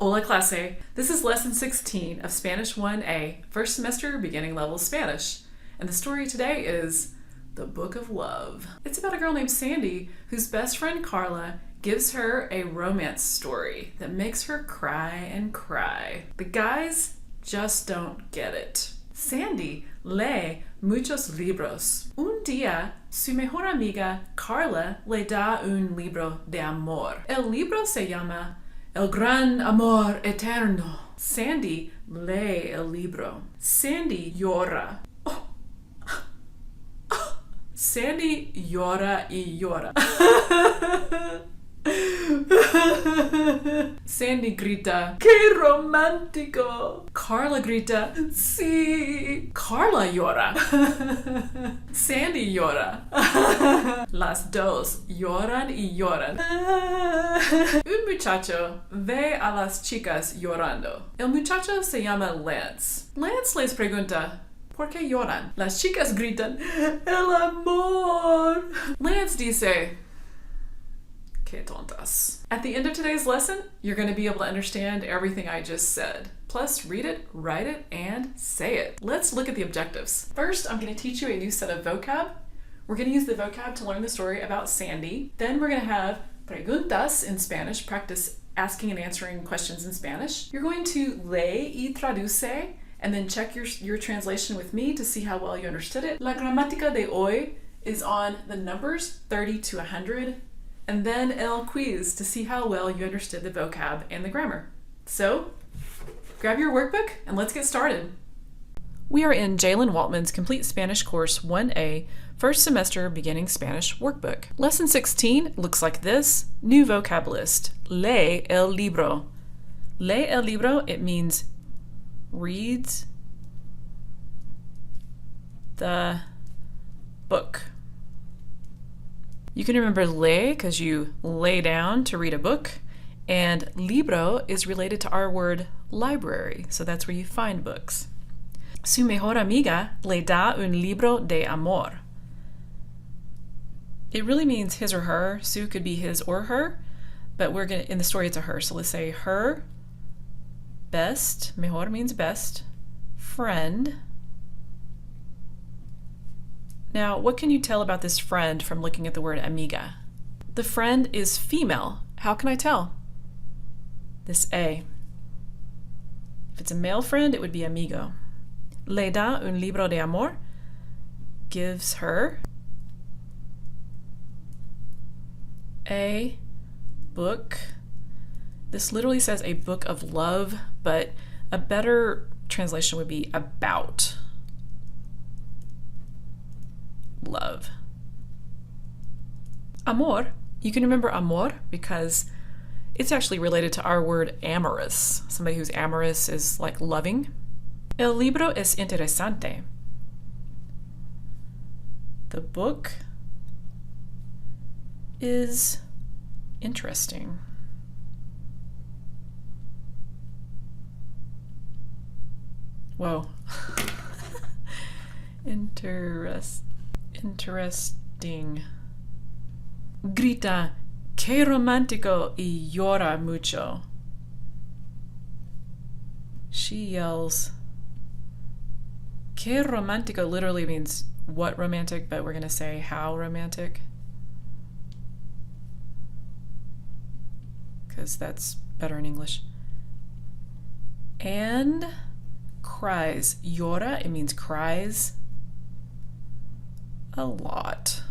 Hola clase! This is lesson 16 of Spanish 1A, first semester beginning level Spanish. And the story today is The Book of Love. It's about a girl named Sandy whose best friend Carla gives her a romance story that makes her cry and cry. The guys just don't get it. Sandy lee muchos libros. Un día, su mejor amiga Carla le da un libro de amor. El libro se llama El Gran Amor Eterno. Sandy lee el libro. Sandy llora. Sandy llora y llora. Sandy grita, ¡qué romántico! Carla grita, sí. Carla llora. Sandy llora. Las dos lloran y lloran. Un muchacho ve a las chicas llorando. El muchacho se llama Lance. Lance les pregunta, ¿por qué lloran? Las chicas gritan, ¡el amor! Lance dice, qué tontas. At the end of today's lesson, you're going to be able to understand everything I just said. Plus, read it, write it, and say it. Let's look at the objectives. First, I'm going to teach you a new set of vocab. We're going to use the vocab to learn the story about Sandy. Then we're going to have preguntas in Spanish, practice asking and answering questions in Spanish. You're going to lee y traduce, and then check your translation with me to see how well you understood it. La gramática de hoy is on the numbers 30 to 100. And then el quiz to see how well you understood the vocab and the grammar. So, grab your workbook and let's get started. We are in Jalen Waltman's Complete Spanish Course 1A, first semester beginning Spanish workbook. Lesson 16 looks like this. New vocab list. Lee el libro. Lee el libro, it means reads the book. You can remember lee because you lay down to read a book, and libro is related to our word library, so that's where you find books. Su mejor amiga le da un libro de amor. It really means his or her. Su could be his or her, but in the story it's a her, so let's say her best, mejor means best, friend. Now, what can you tell about this friend from looking at the word amiga? The friend is female. How can I tell? This A. If it's a male friend, it would be amigo. Le da un libro de amor gives her a book. This literally says a book of love, but a better translation would be about love. Amor, you can remember amor because it's actually related to our word amorous. Somebody who's amorous is like loving. El libro es interesante. The book is interesting. Whoa. Interesting. Grita, qué romántico, y llora mucho. She yells. Qué romántico literally means what romantic, but we're going to say how romantic, because that's better in English. And cries. Llora, it means cries a lot.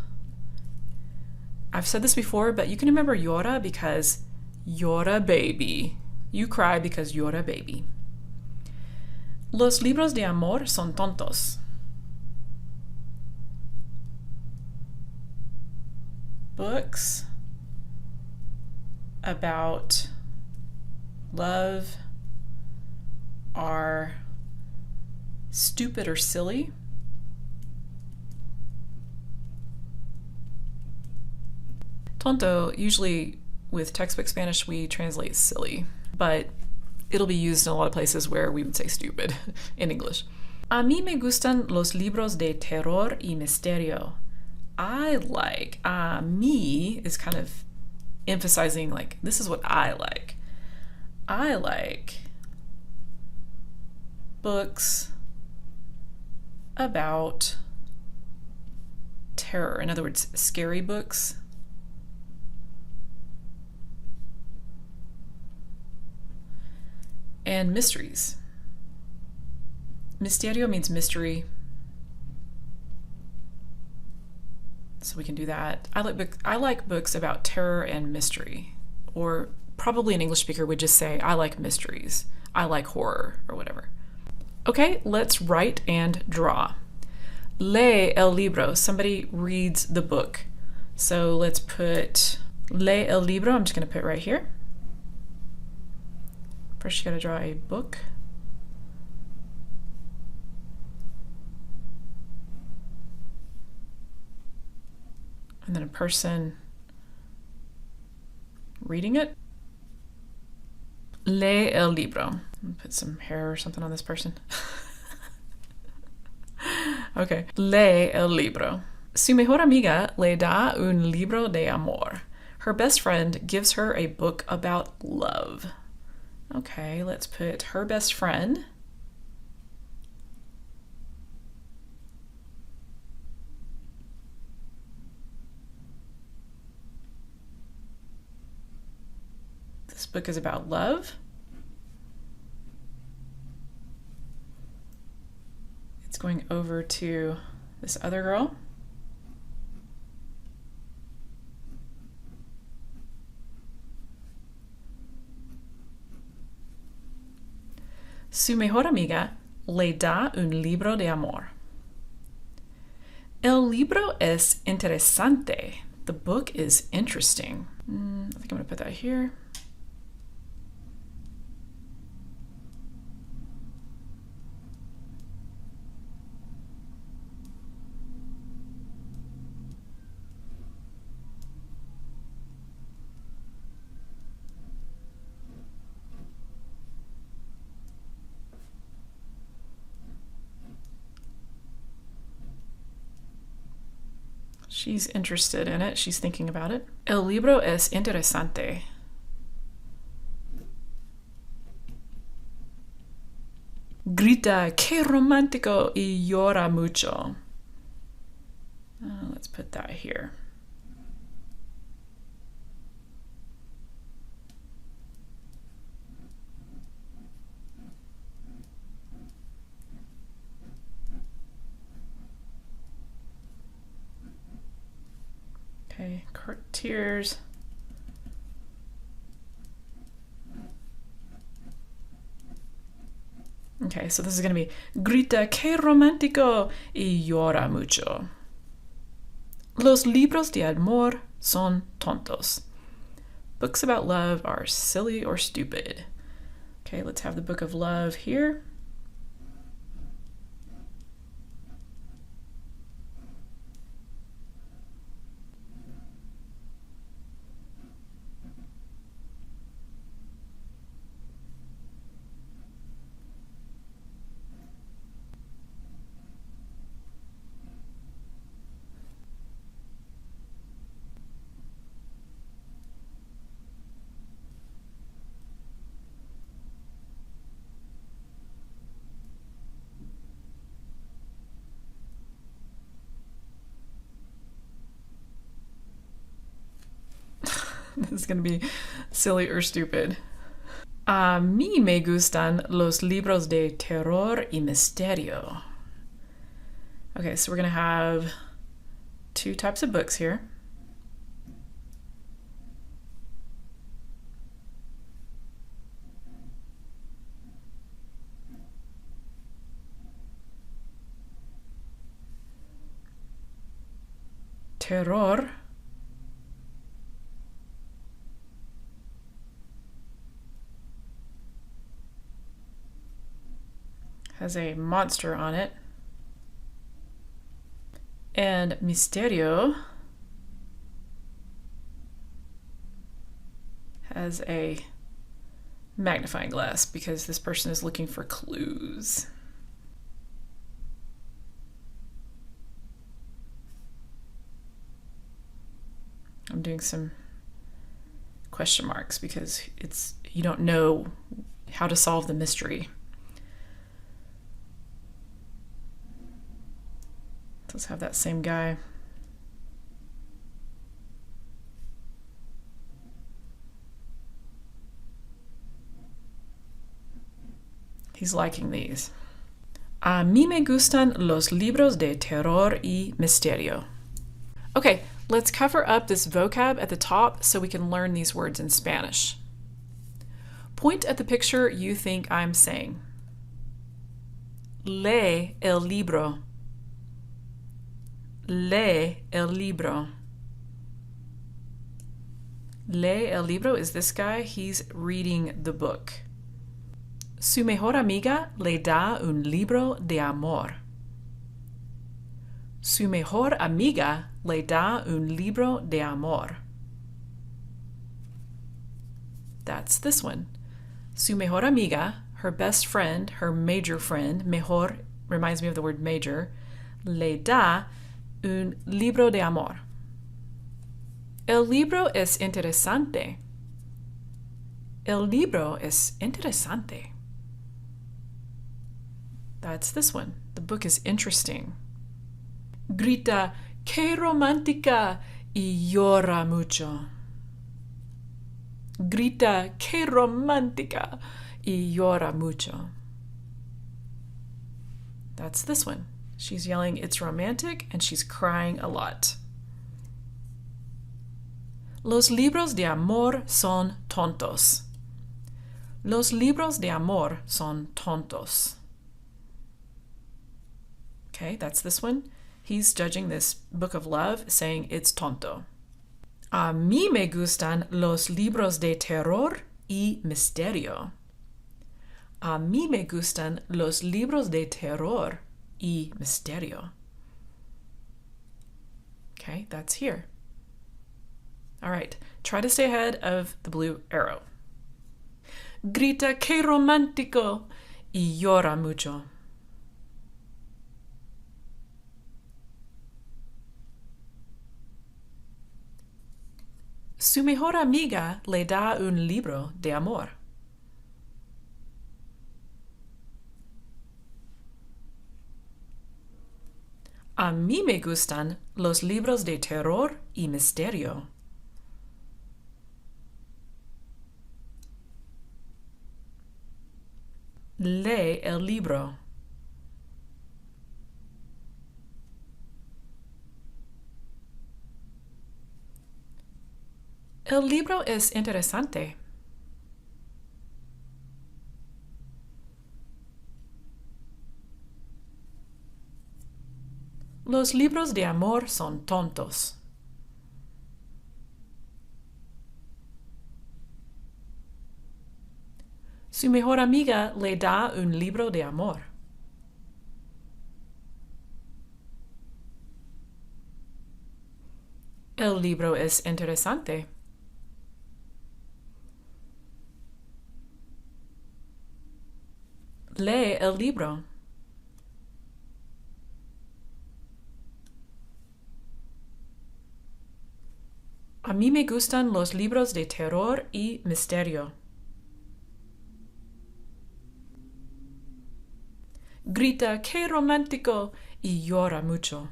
I've said this before, but you can remember llora because llora baby. You cry because llora baby. Los libros de amor son tontos. Books about love are stupid or silly. Tonto, usually with textbook Spanish, we translate silly, but it'll be used in a lot of places where we would say stupid in English. A mí me gustan los libros de terror y misterio. I like. A mí is kind of emphasizing like, this is what I like. I like books about terror. In other words, scary books. And mysteries. Misterio means mystery. So we can do that. I like books about terror and mystery. Or probably an English speaker would just say, I like mysteries. I like horror or whatever. Okay, let's write and draw. Lee el libro. Somebody reads the book. So let's put lee el libro. I'm just going to put right here. First, you got to draw a book. And then a person reading it. Lee el libro. Put some hair or something on this person. Okay. Lee el libro. Su mejor amiga le da un libro de amor. Her best friend gives her a book about love. Okay, let's put her best friend. This book is about love. It's going over to this other girl. Su mejor amiga le da un libro de amor. El libro es interesante. The book is interesting. I think I'm going to put that here. She's interested in it. She's thinking about it. El libro es interesante. Grita, qué romántico, y llora mucho. Let's put that here. Okay, tears. Okay, so this is going to be grita que romántico y llora mucho. Los libros de amor son tontos. Books about love are silly or stupid. Okay, let's have the book of love here. This is going to be silly or stupid. A mí me gustan los libros de terror y misterio. Okay, so we're going to have two types of books here. Terror. Has a monster on it. And misterio has a magnifying glass because this person is looking for clues. I'm doing some question marks because you don't know how to solve the mystery. Let's have that same guy. He's liking these. A mí me gustan los libros de terror y misterio. Okay, let's cover up this vocab at the top so we can learn these words in Spanish. Point at the picture you think I'm saying. Lee el libro. Lee el libro. Lee el libro is this guy. He's reading the book. Su mejor amiga le da un libro de amor. Su mejor amiga le da un libro de amor. That's this one. Su mejor amiga, her best friend, her major friend, mejor reminds me of the word major, le da un libro de amor. El libro es interesante. El libro es interesante. That's this one. The book is interesting. Grita, qué romántica, y llora mucho. Grita, qué romántica, y llora mucho. That's this one. She's yelling, it's romantic, and she's crying a lot. Los libros de amor son tontos. Los libros de amor son tontos. Okay, that's this one. He's judging this book of love, saying it's tonto. A mí me gustan los libros de terror y misterio. A mí me gustan los libros de terror y misterio. Okay, that's here. All right, try to stay ahead of the blue arrow. Grita, qué romántico, y llora mucho. Su mejor amiga le da un libro de amor. A mí me gustan los libros de terror y misterio. Lee el libro. El libro es interesante. Los libros de amor son tontos. Su mejor amiga le da un libro de amor. El libro es interesante. Lee el libro. A mí me gustan los libros de terror y misterio. Grita, qué romántico, y llora mucho.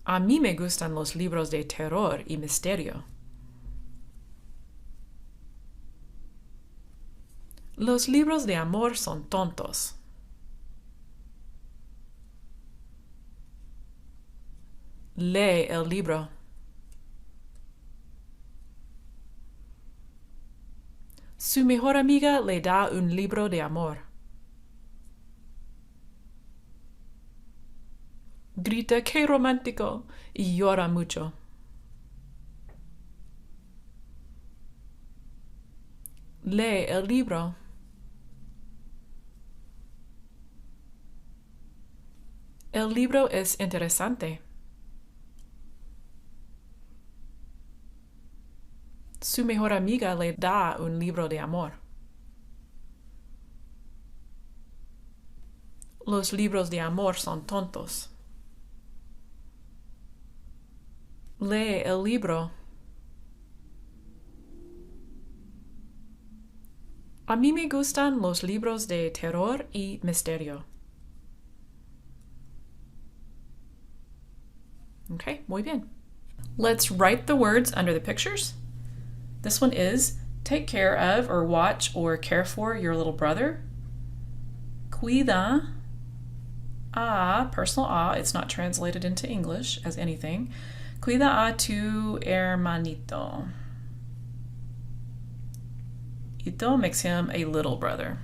A mí me gustan los libros de terror y misterio. Los libros de amor son tontos. Lee el libro. Su mejor amiga le da un libro de amor. Grita, qué romántico, y llora mucho. Lee el libro. El libro es interesante. Su mejor amiga le da un libro de amor. Los libros de amor son tontos. Lee el libro. A mí me gustan los libros de terror y misterio. Okay, muy bien. Let's write the words under the pictures. This one is take care of or watch or care for your little brother. Cuida a, personal a, it's not translated into English as anything. Cuida a tu hermanito. Ito makes him a little brother.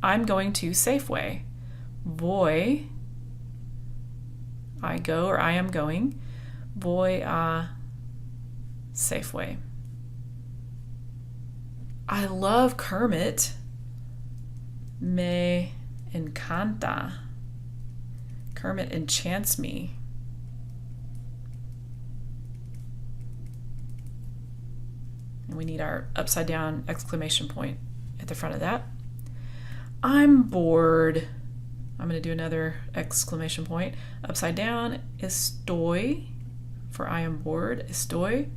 I'm going to Safeway. Voy, I go or I am going. Voy a Safeway. I love Kermit. Me encanta. Kermit enchants me. And we need our upside down exclamation point at the front of that. I'm bored. I'm going to do another exclamation point. Upside down, estoy. For I am bored, estoy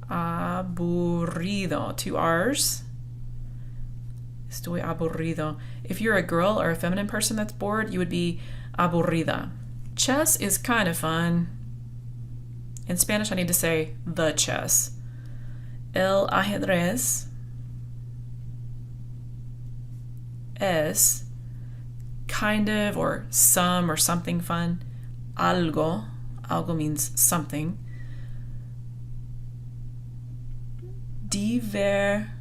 aburrido. 2 R's. Estoy aburrido. If you're a girl or a feminine person that's bored, you would be aburrida. Chess is kind of fun. In Spanish, I need to say the chess. El ajedrez es kind of or some or something fun. Algo. Algo means something. Divertido.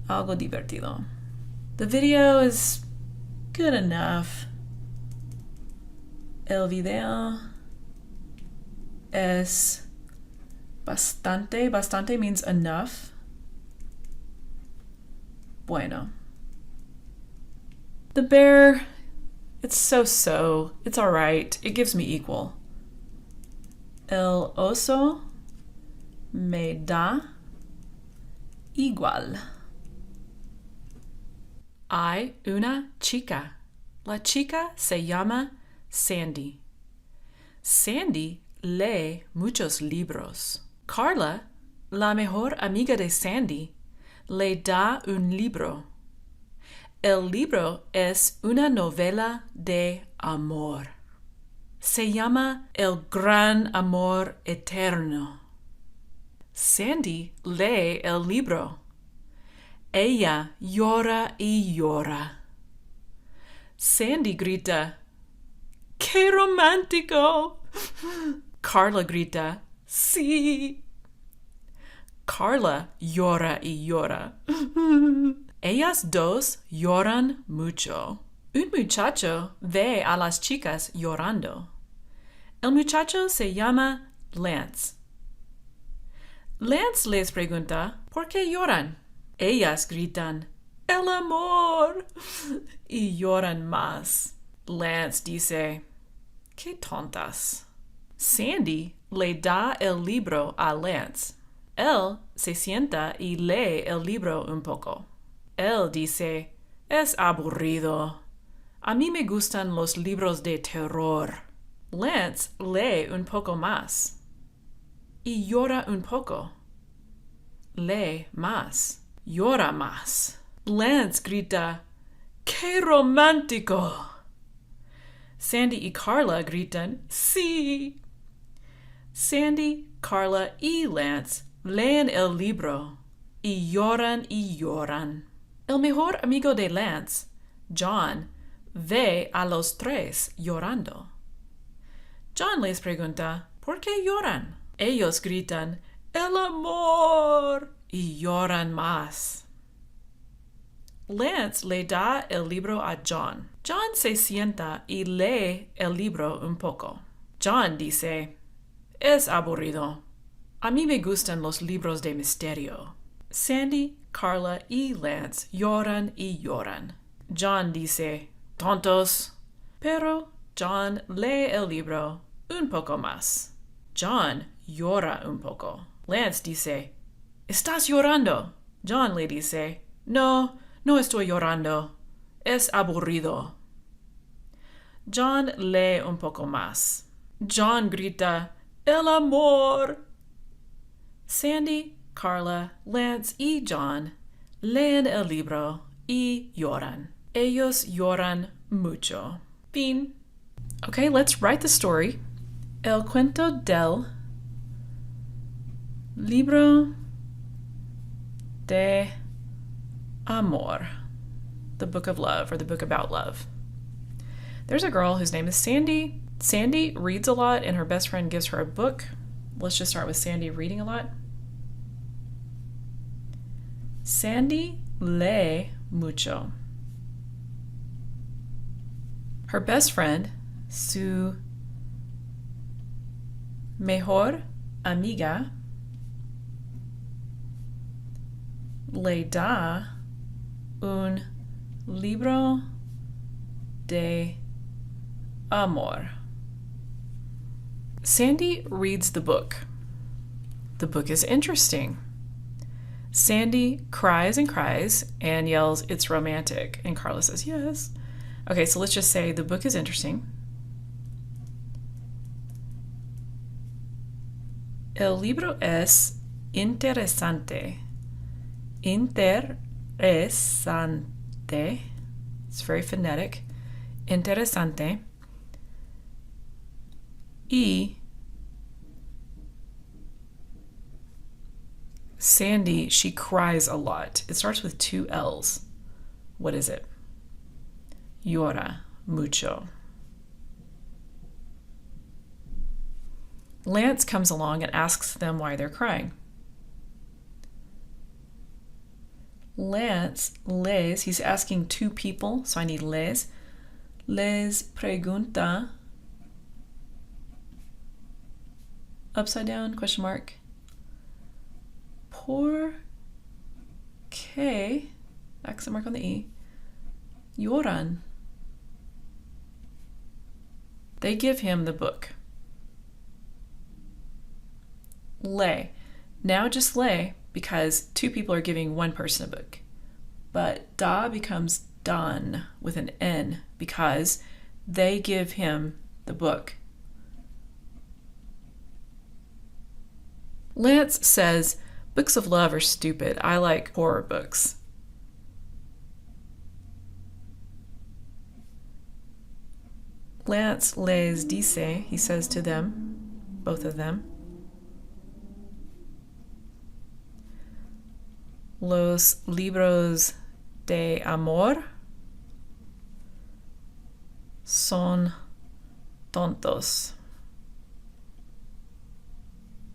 Algo divertido. The video is good enough. El video es bastante. Bastante means enough. Bueno. The bear, it's so-so. It's all right. It gives me equal. El oso me da igual. Hay una chica. La chica se llama Sandy. Sandy lee muchos libros. Carla, la mejor amiga de Sandy, le da un libro. El libro es una novela de amor. Se llama El Gran Amor Eterno. Sandy lee el libro. Ella llora y llora. Sandy grita, ¡qué romántico! Carla grita, ¡sí! Carla llora y llora. Ellas dos lloran mucho. Un muchacho ve a las chicas llorando. El muchacho se llama Lance. Lance les pregunta, ¿por qué lloran? Ellas gritan, ¡el amor! Y lloran más. Lance dice, ¡qué tontas! Sandy le da el libro a Lance. Él se sienta y lee el libro un poco. Él dice, es aburrido. A mí me gustan los libros de terror. Lance lee un poco más. Y llora un poco. Lee más. Llora más. Lance grita, ¡qué romántico! Sandy y Carla gritan, ¡sí! Sandy, Carla y Lance leen el libro y lloran y lloran. El mejor amigo de Lance, John, ve a los tres llorando. John les pregunta, ¿por qué lloran? Ellos gritan, ¡el amor! Y lloran más. Lance le da el libro a John. John se sienta y lee el libro un poco. John dice, es aburrido. A mí me gustan los libros de misterio. Sandy, Carla y Lance lloran y lloran. John dice, tontos. Pero John lee el libro un poco más. John llora un poco. Lance dice, ¿estás llorando? John le dice, no estoy llorando. Es aburrido. John lee un poco más. John grita, ¡el amor! Sandy, Carla, Lance y John leen el libro y lloran. Ellos lloran mucho. Fin. Okay, let's write the story. El cuento del libro de amor. The book of love, or the book about love. There's a girl whose name is Sandy. Sandy reads a lot and her best friend gives her a book. Let's just start with Sandy reading a lot. Sandy lee mucho. Her best friend, su mejor amiga, le da un libro de amor. Sandy reads the book. The book is interesting. Sandy cries and cries and yells, "It's romantic." And Carla says, "Yes." Okay, so let's just say the book is interesting. El libro es interesante. Interesante. It's very phonetic. Interesante. Y Sandy, she cries a lot. It starts with 2 L's. What is it? Llora mucho. Lance comes along and asks them why they're crying. Lance les, he's asking 2 people, so I need les pregunta, upside down, question mark, por qué, accent mark on the E, lloran. They give him the book. Le. Now just le, because 2 people are giving 1 person a book. But da becomes dan with an N because they give him the book. Lance says, "Books of love are stupid. I like horror books." Lance les dice, he says to them, both of them, "Los libros de amor son tontos."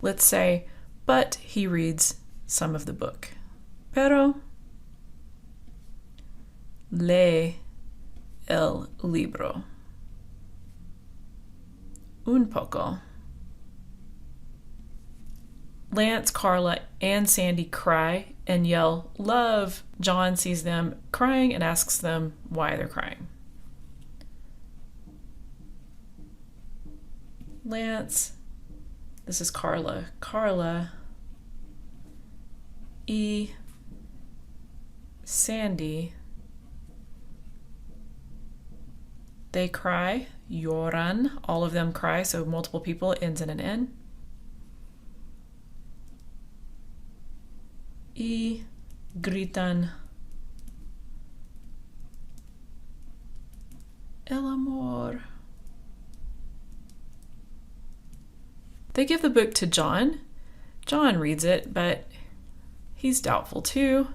Let's say, but he reads some of the book. Pero lee el libro. Un poco. Lance, Carla, and Sandy cry and yell, "Love!" John sees them crying and asks them why they're crying. Lance, this is Carla. Carla y Sandy, they cry. Lloran, all of them cry, so multiple people, ends in an N. Y gritan el amor. They give the book to John. John reads it, but he's doubtful too.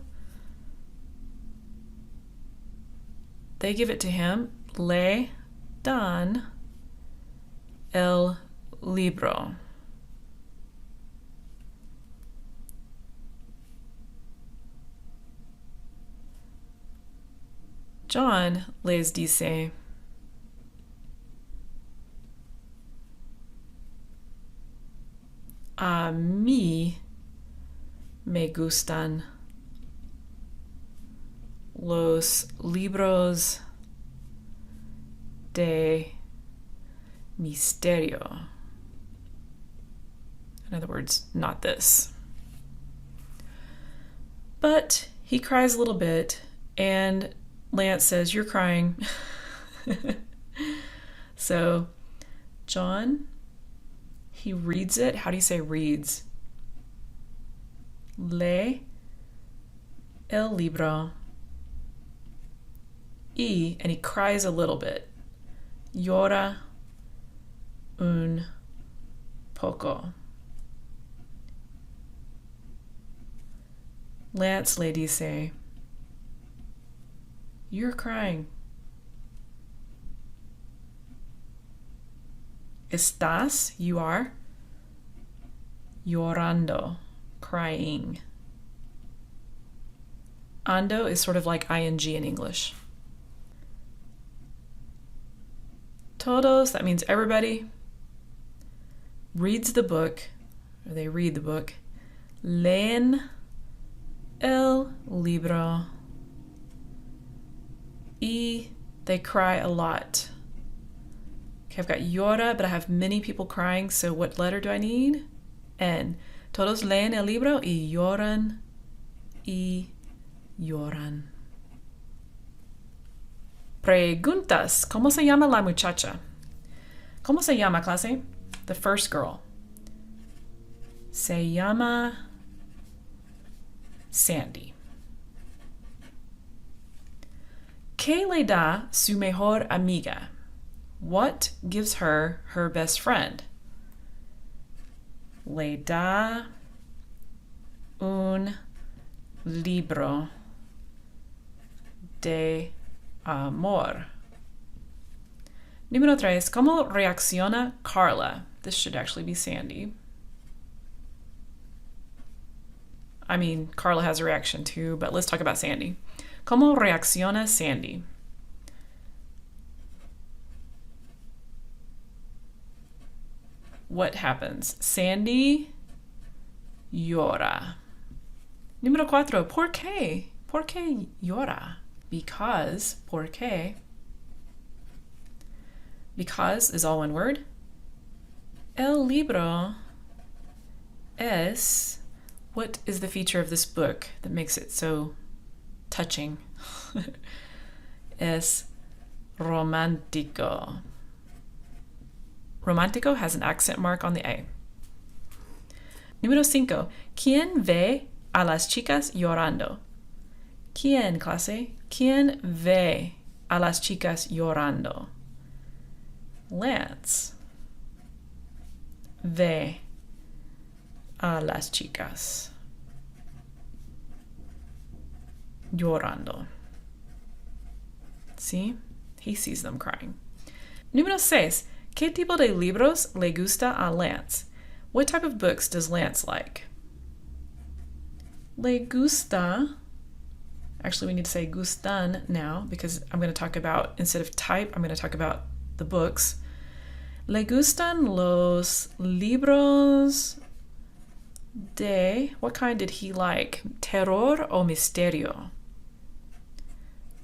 They give it to him. Le dan el libro. John les dice, "A mí me gustan los libros de misterio." In other words, not this. But he cries a little bit, and Lance says, "You're crying." So John, he reads it. How do you say reads? Lee el libro. Y, and he cries a little bit. Llora un poco. Lance le dice, you're crying. Estás, you are. Llorando, crying. Ando is sort of like ing in English. Todos, that means everybody, reads the book, or they read the book. Leen el libro. Y they cry a lot. Okay, I've got llora, but I have many people crying, so what letter do I need? N. Todos leen el libro y lloran. Y lloran. Preguntas. ¿Cómo se llama la muchacha? ¿Cómo se llama, clase? The first girl. Se llama Sandy. ¿Qué le da su mejor amiga? What gives her her best friend? Le da un libro de amor. Número 3. ¿Cómo reacciona Carla? This should actually be Sandy. I mean, Carla has a reaction too, but let's talk about Sandy. ¿Cómo reacciona Sandy? What happens? Sandy llora. Número 4. ¿Por qué? ¿Por qué llora? Because. ¿Por qué? Because is all one word. El libro es. What is the feature of this book that makes it so touching? Es romántico. Romántico has an accent mark on the A. Número 5. ¿Quién ve a las chicas llorando? ¿Quién, clase? ¿Quién ve a las chicas llorando? Lance ve a las chicas llorando. See? He sees them crying. Número 6. ¿Qué tipo de libros le gusta a Lance? What type of books does Lance like? Le gusta. Actually, we need to say gustan now because I'm going to talk about, instead of type, I'm going to talk about the books. Le gustan los libros de, what kind did he like? Terror o misterio?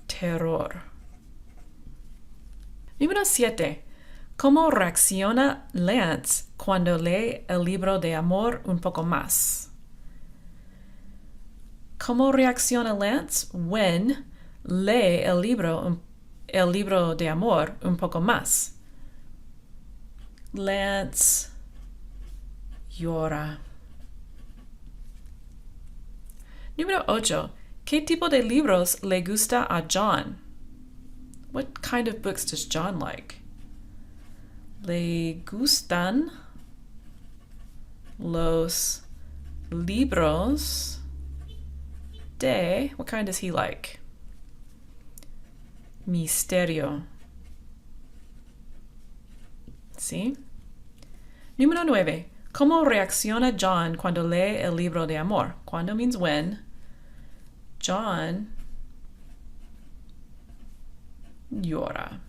Terror. Número 7. ¿Cómo reacciona Lance cuando lee el libro de amor un poco más? ¿Cómo reacciona Lance when lee el libro de amor un poco más? Lance llora. Número 8. ¿Qué tipo de libros le gusta a John? What kind of books does John like? Le gustan los libros de, what kind does he like? Misterio. ¿Sí? Número 9. ¿Cómo reacciona John cuando lee el libro de amor? Cuando means when. John llora.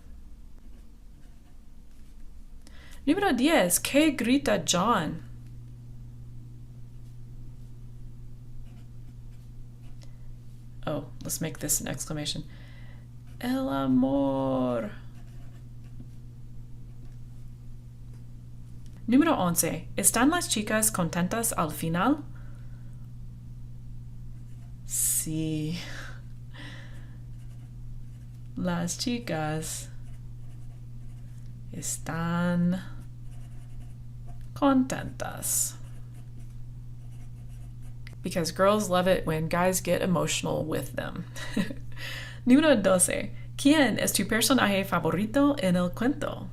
Número 10. ¿Qué grita John? Oh, let's make this an exclamation. El amor. Número 11. ¿Están las chicas contentas al final? Sí. Las chicas están contentas. because girls love it when guys get emotional with them. Número 12. ¿Quién es tu personaje favorito en el cuento?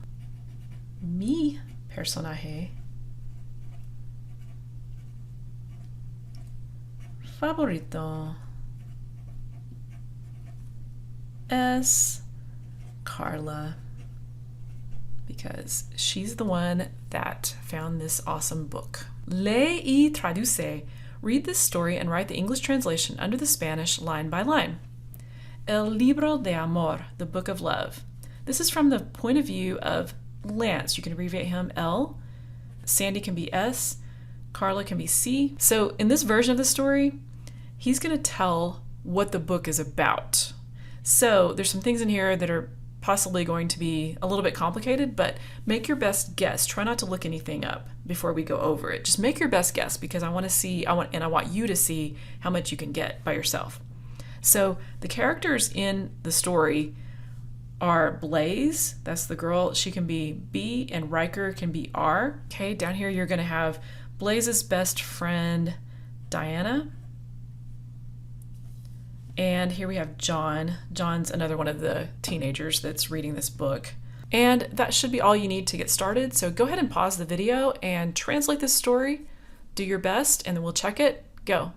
Mi personaje favorito es Carla, because she's the one that found this awesome book. Lee y traduce. Read this story and write the English translation under the Spanish line by line. El libro de amor, the book of love. This is from the point of view of Lance. You can abbreviate him L. Sandy can be S. Carla can be C. So in this version of the story, he's going to tell what the book is about. So there's some things in here that are possibly going to be a little bit complicated, but make your best guess. Try not to look anything up before we go over it. Just make your best guess, because I want you to see how much you can get by yourself. So the characters in the story are Blaze, that's the girl, she can be B, and Riker can be R. Okay, down here you're going to have Blaze's best friend, Diana. And here we have John. John's another one of the teenagers that's reading this book. And that should be all you need to get started. So go ahead and pause the video and translate this story. Do your best, and then we'll check it. Go.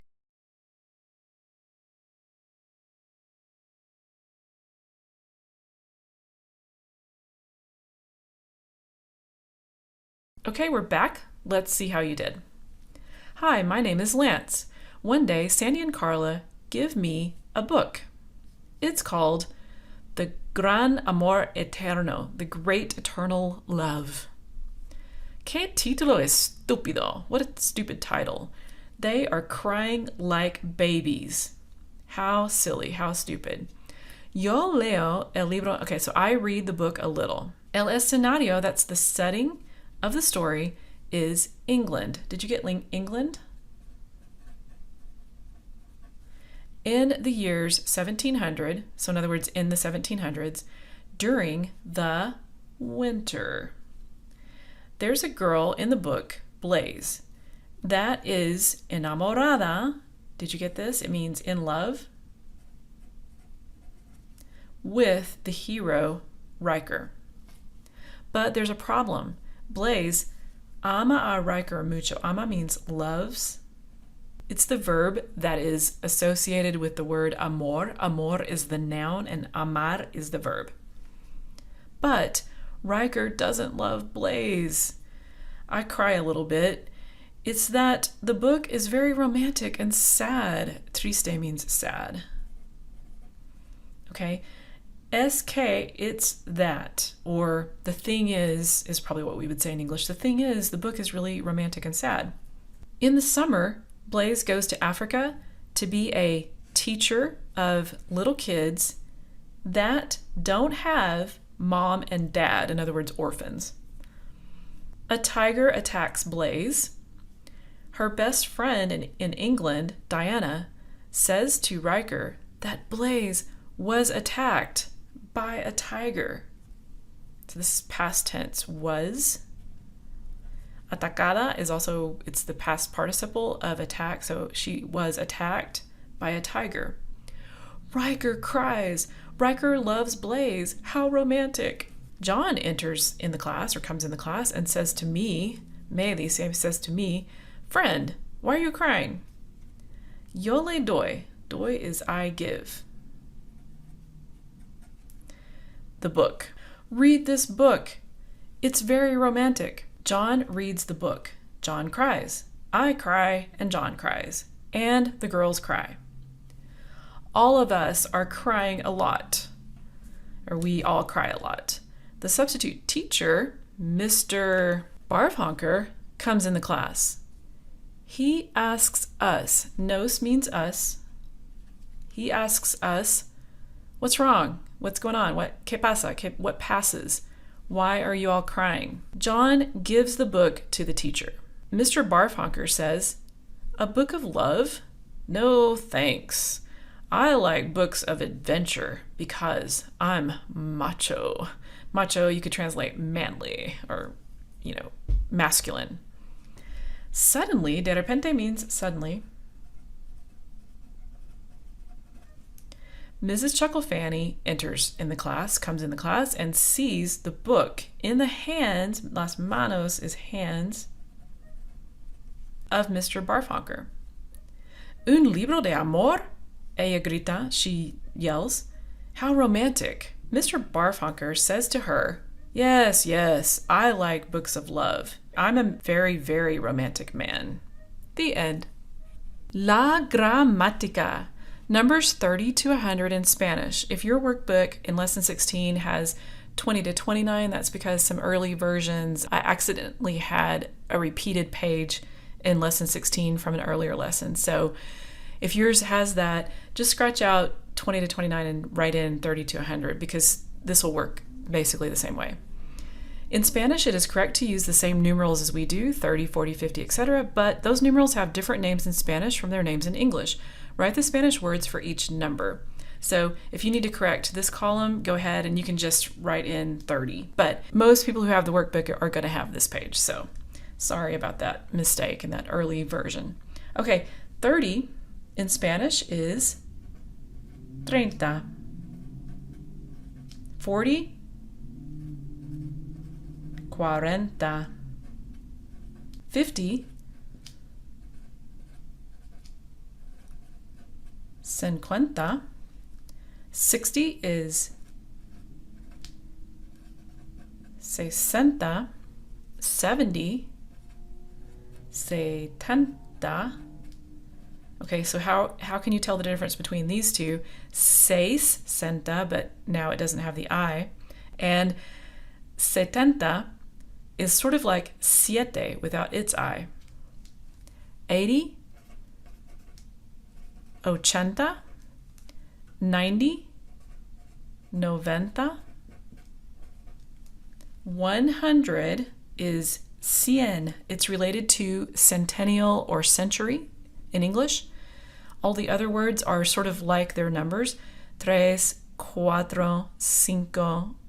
Okay, we're back. Let's see how you did. Hi, my name is Lance. One day, Sandy and Carla give me a book. It's called The Gran Amor Eterno, The Great Eternal Love. ¿Qué título estúpido? What a stupid title. They are crying like babies. How silly, how stupid. Yo leo el libro. Okay, so I read the book a little. El escenario, that's the setting of the story, is England. Did you get England? In the years 1700, so in other words, in the 1700s, during the winter. There's a girl in the book, Blaze, that is enamorada. Did you get this? It means in love with the hero, Riker. But there's a problem. Blaze ama a Riker mucho. Ama means loves. It's the verb that is associated with the word amor. Amor is the noun and amar is the verb. But Riker doesn't love Blaze. I cry a little bit. It's that the book is very romantic and sad. Triste means sad. Okay? SK, it's that. Or the thing is probably what we would say in English. The thing is, the book is really romantic and sad. In the summer, Blaze goes to Africa to be a teacher of little kids that don't have mom and dad, in other words, orphans. A tiger attacks Blaze. Her best friend in England, Diana, says to Riker that Blaze was attacked by a tiger. So this is past tense, was. Atacada is also, it's the past participle of attack, so she was attacked by a tiger. Riker cries. Riker loves Blaze. How romantic. John enters in the class, or comes in the class, and says to me, Meili says to me, friend, why are you crying? Yo le doy. Doy is I give. The book. Read this book. It's very romantic. John reads the book. John cries. I cry, and John cries. And the girls cry. All of us are crying a lot. Or we all cry a lot. The substitute teacher, Mr. Barfhonker, comes in the class. He asks us, nos means us. He asks us, what's wrong? What's going on? ¿Qué pasa? What passes? Why are you all crying? John gives the book to the teacher. Mr. Barfhonker says, a book of love? No, thanks. I like books of adventure because I'm macho. Macho, you could translate manly or, masculine. Suddenly, de repente means suddenly. Mrs. Chuckle Fanny comes in the class, and sees the book in the hands, las manos is hands, of Mr. Barfonker. Un libro de amor? Ella grita, she yells. How romantic. Mr. Barfonker says to her, yes, I like books of love. I'm a very, very romantic man. The end. La gramática. Numbers 30 to 100 in Spanish. If your workbook in Lesson 16 has 20 to 29, that's because some early versions, I accidentally had a repeated page in Lesson 16 from an earlier lesson. So if yours has that, just scratch out 20 to 29 and write in 30 to 100 because this will work basically the same way. In Spanish, it is correct to use the same numerals as we do, 30, 40, 50, etc., but those numerals have different names in Spanish from their names in English. Write the Spanish words for each number. So if you need to correct this column, go ahead and you can just write in 30. But most people who have the workbook are going to have this page, so sorry about that mistake in that early version. Okay, 30 in Spanish is 30. 40, 40. 50, 50. 60 is 60. 70, 70. Okay, so how can you tell the difference between these two? 60, but now it doesn't have the I. And 70 is sort of like siete without its I. 80, 80, 90, 90. 100 is 100. It's related to centennial or century in English. All the other words are sort of like their numbers. 3, 4, 5,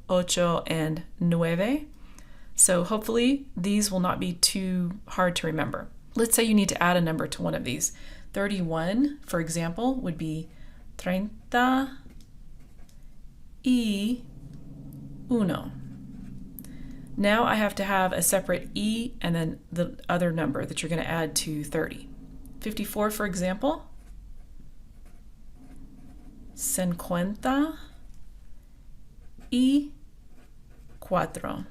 8, and 9. So hopefully these will not be too hard to remember. Let's say you need to add a number to one of these. 31, for example, would be 31. Now I have to have a separate E and then the other number that you're going to add to 30. 54, for example. 54.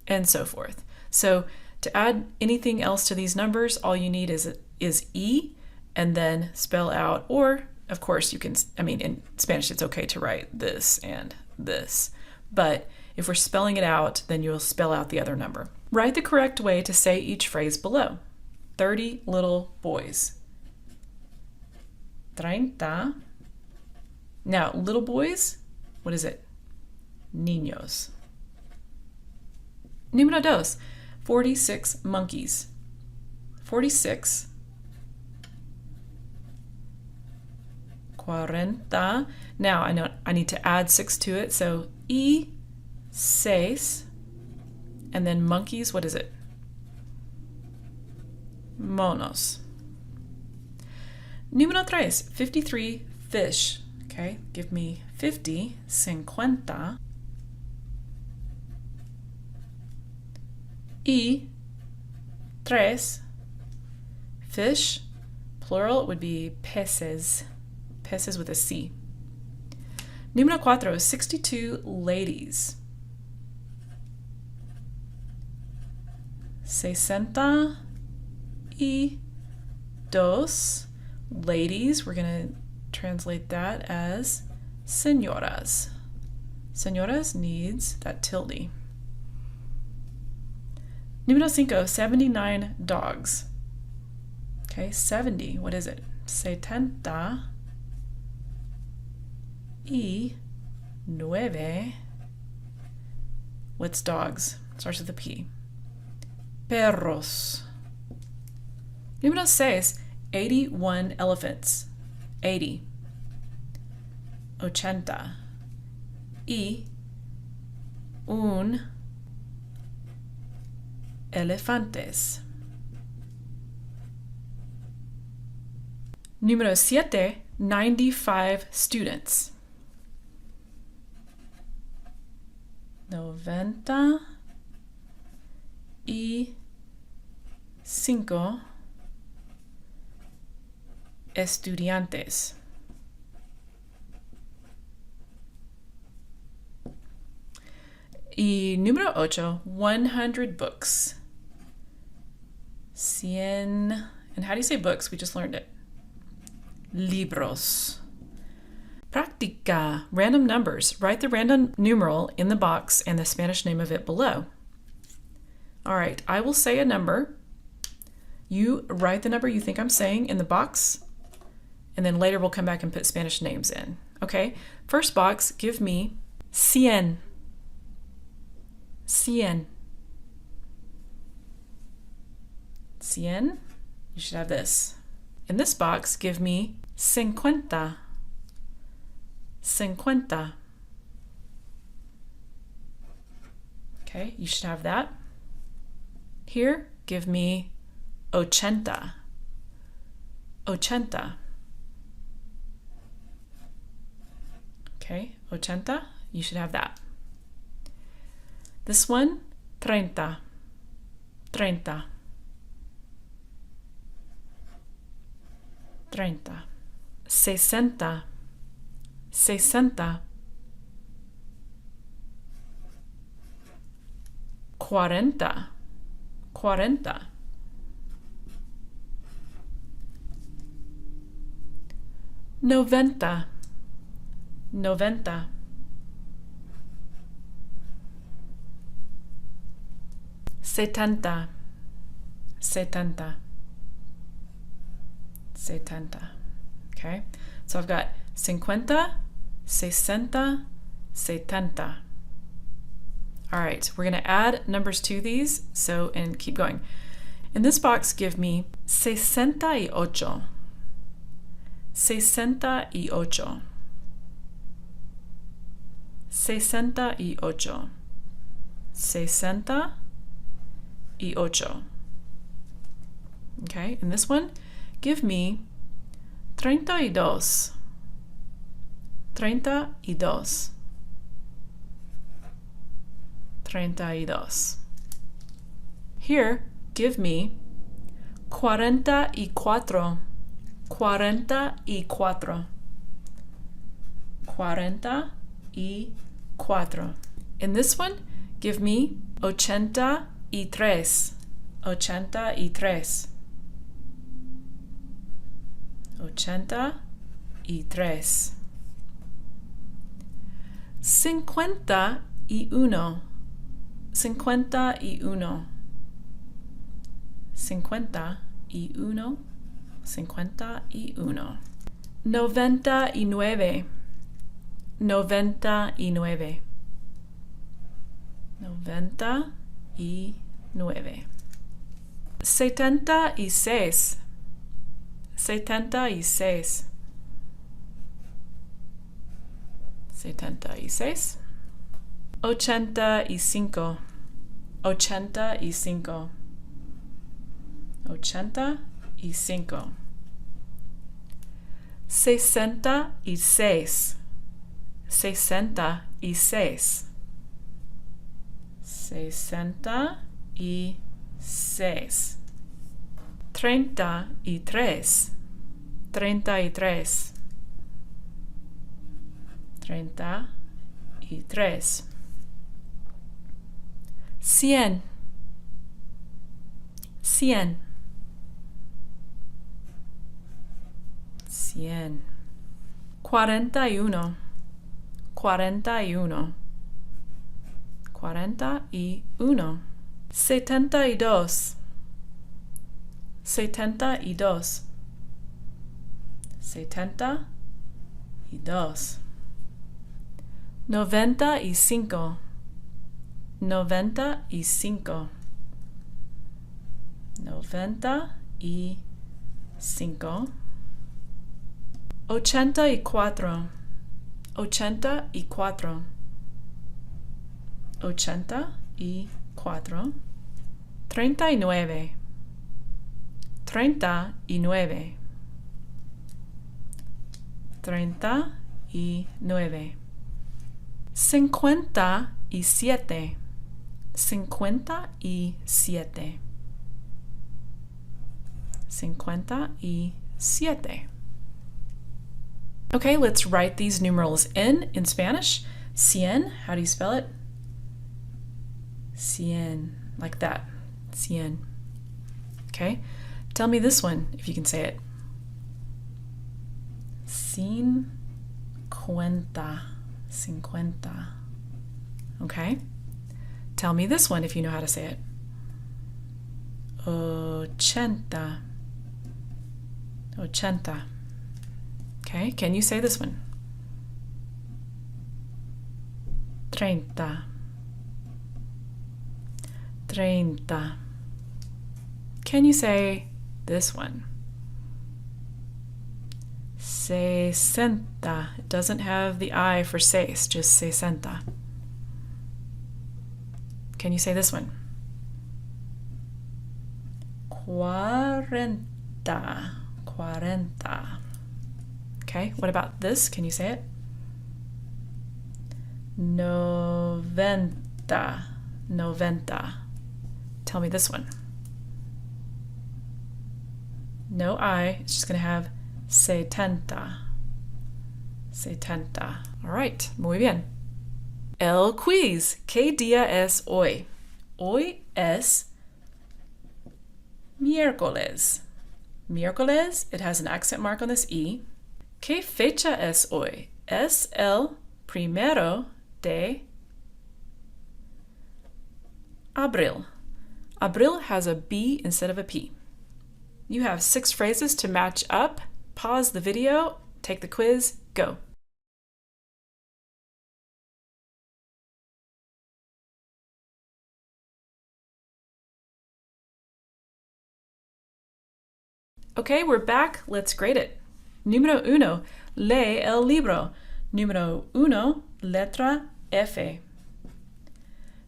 And so forth. So to add anything else to these numbers, all you need is E and then spell out, or of course you can, in Spanish it's okay to write this and this, but if we're spelling it out, then you'll spell out the other number. Write the correct way to say each phrase below. 30 little boys. 30. Now, little boys, what is it? Niños. Número 2, 46 monkeys. 46. 40. Now I know I need to add 6 to it, so y 6. And then monkeys, what is it? Monos. Número 3, 53 fish. Okay, give me 50, 50. Y 3. Fish, plural, it would be peces. Peces with a C. Número 4, 62 ladies. 62 ladies. We're going to translate that as señoras. Señoras needs that tilde. Número 5, 79 dogs. Okay, 70. What is it? 70 y 9. What's dogs? Starts with a P. Perros. Número 6, 81 elephants. 80. 80. Y un elefantes. Número 7, 95 students. 95 estudiantes. Y número 8, 100 books. 100, and how do you say books? We just learned it. Libros. Practica, random numbers. Write the random numeral in the box and the Spanish name of it below. All right, I will say a number. You write the number you think I'm saying in the box, and then later we'll come back and put Spanish names in. Okay, first box, give me 100. 100. 100. You should have this. In this box, give me 50. 50. Okay, you should have that. Here, give me 80. 80. Okay, 80. You should have that. This one, 30. 30. 30. 60. 60. 40. 40. 90. 90. 70. 70. 70. Okay, so I've got 50, 60, 70. All right, we're going to add numbers to these, and keep going. In this box, give me 68. 68. 68. 68. Okay, in this one, give me 32. 32. 32. Here, give me 44. 44. 44. In this one, give me 83. 83. 83. 51. 51. 51. 51. 51. 99. 99. 99. 76. 76. 76. 85. 85. 85. 66. 66. 66. 33. 33. 33. 100. 100. 100. 41. 41. 41. 72. 72. 72. 95. 95. 95. 84. 84. 84. 39. 39. 39. 57. 57. 57. Okay, let's write these numerals in Spanish. Cien, how do you spell it? Cien, like that. Cien. Okay, tell me this one if you can say it. Cincuenta. Cincuenta. Okay, tell me this one if you know how to say it. Ochenta. Ochenta. Okay, can you say this one? Treinta. Treinta. Can you say this one? Sesenta. It doesn't have the I for seis, just sesenta. Can you say this one? Cuarenta. Cuarenta. Okay, what about this? Can you say it? Noventa. Noventa. Tell me this one. No I, it's just going to have setenta. Setenta. All right, muy bien. El quiz. ¿Qué día es hoy? Hoy es miércoles. Miércoles, it has an accent mark on this E. ¿Qué fecha es hoy? Es el primero de abril. Abril has a B instead of a P. You have 6 phrases to match up. Pause the video, take the quiz, go. Okay, we're back. Let's grade it. Número 1. Lee el libro. Número 1. Letra F.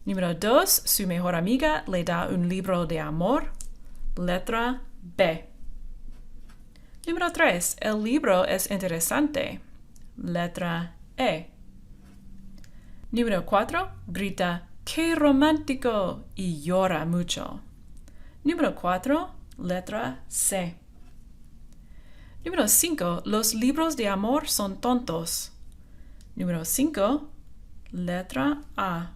Número 2. Su mejor amiga le da un libro de amor. Letra B. Número 3. El libro es interesante. Letra E. Número 4. Grita, ¡qué romántico! Y llora mucho. Número 4. Letra C. Número 5. Los libros de amor son tontos. Número 5. Letra A.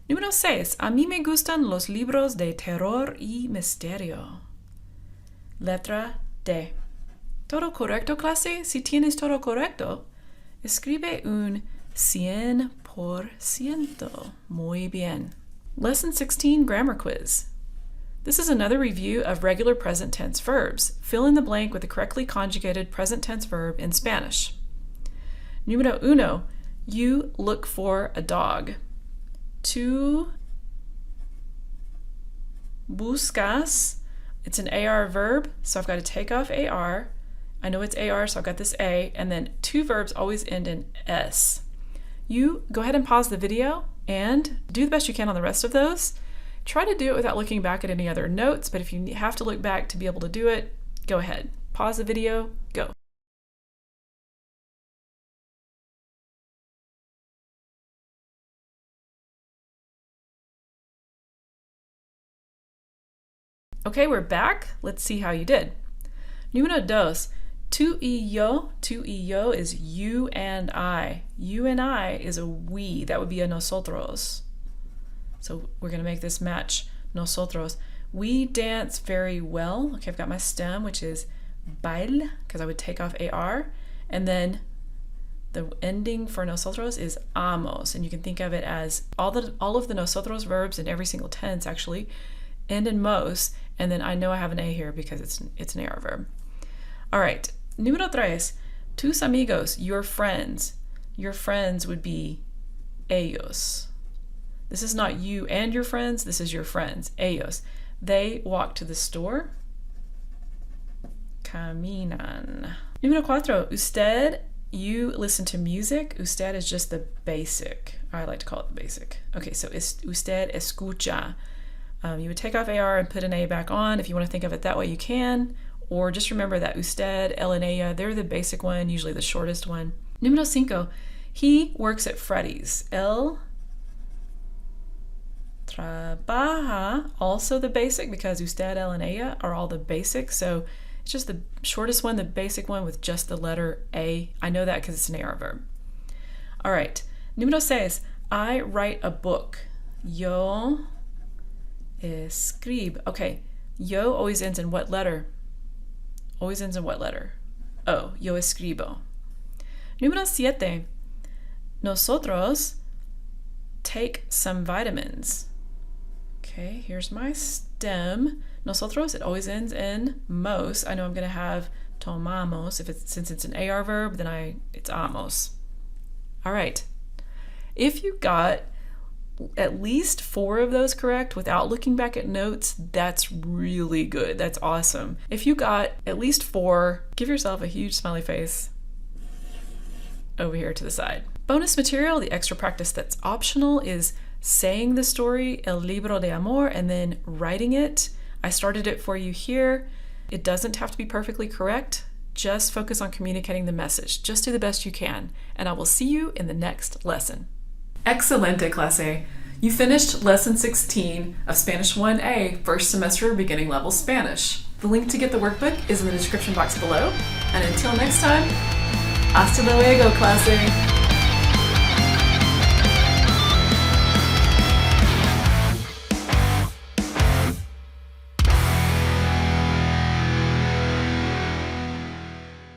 Número 6. A mí me gustan los libros de terror y misterio. Letra D. ¿Todo correcto, clase? Si tienes todo correcto, escribe un 100%. Muy bien. Lesson 16 Grammar Quiz. This is another review of regular present tense verbs. Fill in the blank with the correctly conjugated present tense verb in Spanish. Número 1. You look for a dog. Tú buscas. It's an AR verb, so I've got to take off AR. I know it's AR, so I've got this A, and then 2 verbs always end in S. You go ahead and pause the video and do the best you can on the rest of those. Try to do it without looking back at any other notes, but if you have to look back to be able to do it, go ahead. Pause the video, go. Okay, we're back. Let's see how you did. Número 2. Tú y yo. Tú y yo is you and I. You and I is a we. That would be a nosotros. So we're going to make this match nosotros. We dance very well. Okay, I've got my stem, which is bail, because I would take off AR. And then the ending for nosotros is amos. And you can think of it as all of the nosotros verbs in every single tense actually end in mos. And then I know I have an A here because it's an AR verb. All right. Número 3. Tus amigos, your friends. Your friends would be ellos. This is not you and your friends. This is your friends. Ellos. They walk to the store. Caminan. Número 4. Usted, you listen to music. Usted is just the basic. I like to call it the basic. Okay, so usted escucha. You would take off AR and put an A back on. If you want to think of it that way, you can. or just remember that usted, él and ella, they're the basic one, usually the shortest one. Número 5, he works at Freddy's. Él trabaja, also the basic, because usted, él, and ella are all the basic, so it's just the shortest one, the basic one with just the letter A. I know that because it's an AR verb. All right, número 6, I write a book. Yo escribo. Okay, yo always ends in what letter? Always ends in what letter? Oh, yo escribo. Número 7, nosotros take some vitamins. Okay, here's my stem. Nosotros, it always ends in mos. I know I'm going to have tomamos. Since it's an AR verb, then it's amos. All right. If you got at least 4 of those correct without looking back at notes, that's really good. That's awesome. If you got at least 4, give yourself a huge smiley face over here to the side. Bonus material, the extra practice that's optional, is saying the story, El Libro de Amor, and then writing it. I started it for you here. It doesn't have to be perfectly correct. Just focus on communicating the message. Just do the best you can. And I will see you in the next lesson. Excelente, clase. You finished Lesson 16 of Spanish 1A, first semester beginning level Spanish. The link to get the workbook is in the description box below. And until next time, hasta luego, clase.